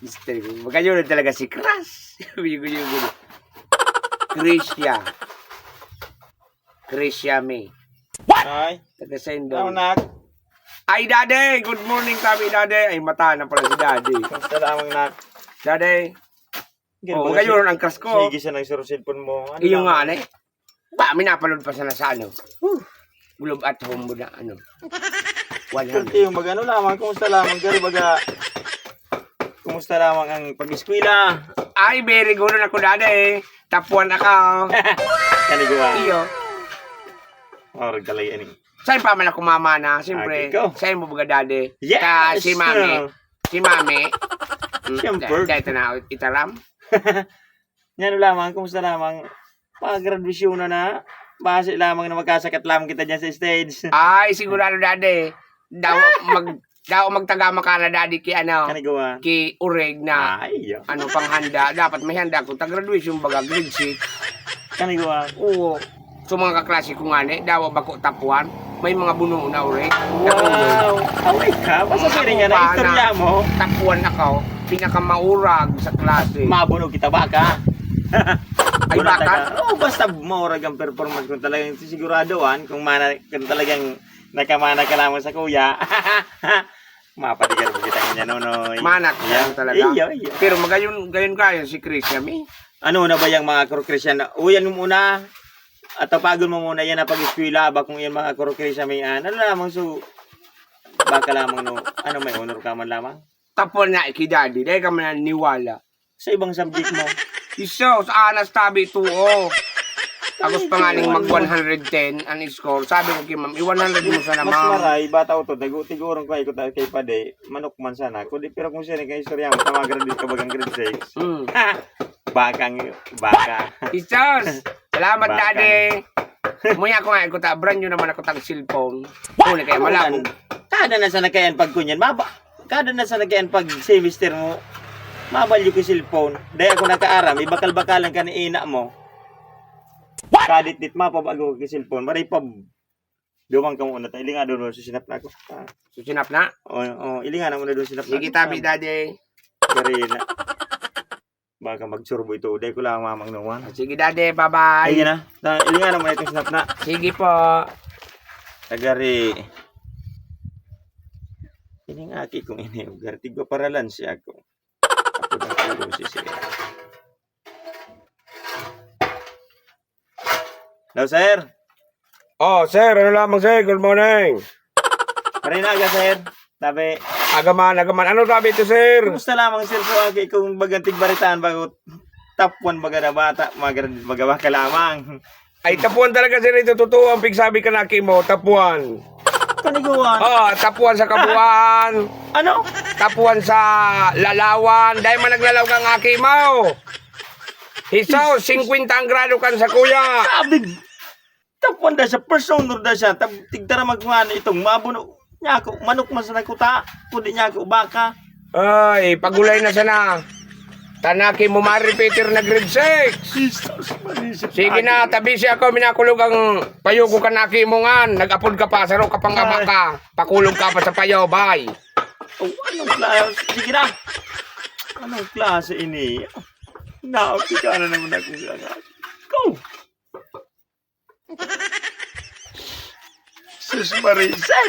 Mister ko. Magkano talaga si Crush. Guyo. Krisya May. Ay, Taga ano Sendong. nak? Ay, Daddy! Good morning kami, Daddy. Ay, mata na pala si Daddy. Kamusta lamang nak? Daddy. Ganun Oh, ba magkano ang crush ko. Sige siya ng siro cellphone mo. Ano Iyo nga, lamang? Ba, minapanood pa sana sa ano. Globe at home mo na, ano. 100. Yung magano lamang, kumusta lamang gari baga? Kumusta lamang ang pag-eskwela? Ay, very good na ako, Daddy. Tapuan ako. Kaniguwa. Iyo. Or galay ani. Saan pa man ako mama na? Siyempre, Okay, go. sa'yo mo baga, Daddy. Yes! Ka, si Mami. Si Mami. Siyempre. Dahil na itaram. Yan lamang, kumusta lamang? Pag-graduation na. Base lamang na magkasakat lamang kita dyan sa stage. Ay, sigurado, Daddy. Daw magtagama ka na, Daddy, ki ano. Kaniguwa. Ki Ureg na Ay, ano panghanda. Dapat may handa ko. Tag-graduation baga, grade 6. kaniguwa. Oo. So mga kaklase ko nga ni, dawa ba ko tapuan? May mga buno na uri. Wow! Away ka? Basta siri nga na istorya mo. Tapuan ako. Pinakamaurag sa klase. Mabunog kita ba ka? Ay, baka? Oo, basta maurag ang performance kung talagang siguradoan, kung talagang nakamana ka lamang sa kuya. Mapadigar mo kita nga nonoy. Manat yan talaga. Iyo. Pero magayon kayo si Chris Yami. Ano na ba yung mga Christian? Uyan mo muna. At tapagon mo muna yan na pag-eskwela ba kung yan mga Christian may ano lamang so baka lamang no ano may honor ka man lamang Tapuan na ikidadi. Dahil ka man niwala. sa ibang subject mo. Iso, sa anas tabi 2-0. Tapos pangaling mag 110 ang score. Sabi ko kay ma'am, i-100 mo sana Mas ma'am. maray, bata ko to, tigurong ko ay kay Pade, manok man sana. Kundi, pero kung siya kay istorya mo, tamagraduate ka bagang grade 6. Mm. Baka. Isos! Salamat, Baka. Daddy! Muya ko nga, ikuta, brand new naman ako tag cellphone. Huli kaya malabo. Kada na sa nakayan pag kunyan, kada na sa nakayan pag semester mo, mabalyo ko cellphone. Dahil ako nakaaram, ibakal-bakalan ka ni ina mo. Kadit-dit mapabago ko cellphone, maray pa. Dumang ka muna tayo, ilinga doon sa sinap na ako. Susinap na? Ilinga na muna doon sinap na. Sige, tabi, Daddy. Dari na. Baka magsurbo ito, dahil ko lang mamang naman. Sige, Daddy, bye-bye. Ayun na, ilinga na muna itong sinap na. Sige po. Tagari. Ini nga aki kong iniugar. Tigwa paralan siya ako. Ako na tulong si siya. Hello, sir. Oh, sir, ano lamang, sir? Good morning. Marinaga, sir. Sabi, Agaman. Ano sabi ito, sir? kumusta lamang, sir, po aki kung bagantig baritaan bago top 1 baga na bata, magawa ka lamang. Ay, tapuan talaga, sir. Ito totoo. Ang pigsabi ka na, Kimo. Tapuan. Kaniguan. Oh, tapuan sa kabuuan. Ano? Tapuan sa lalawan. Dahil man naglalaw kang aki mo. Isaw, 50 ang grado kan sa kuya. Sabi, top 1 da siya, person or da siya, tigtara magmano itong mabuno. Niya ako, manok man sa nakuta, kundi niya ako, baka. Ay, pagulay na sana. Tanaki mo ma-repeater na grade 6. Sige na, tabi siya ako, minakulog ang payo ko kanaki mo nga. Nag-apod ka pa, saro ka pang ama ka. Pakulog ka pa sa payo, bye. Oh, anong klase? Sige na. Anong klase ini? Naupi ka na naman ako sa Go! Sus Marisa!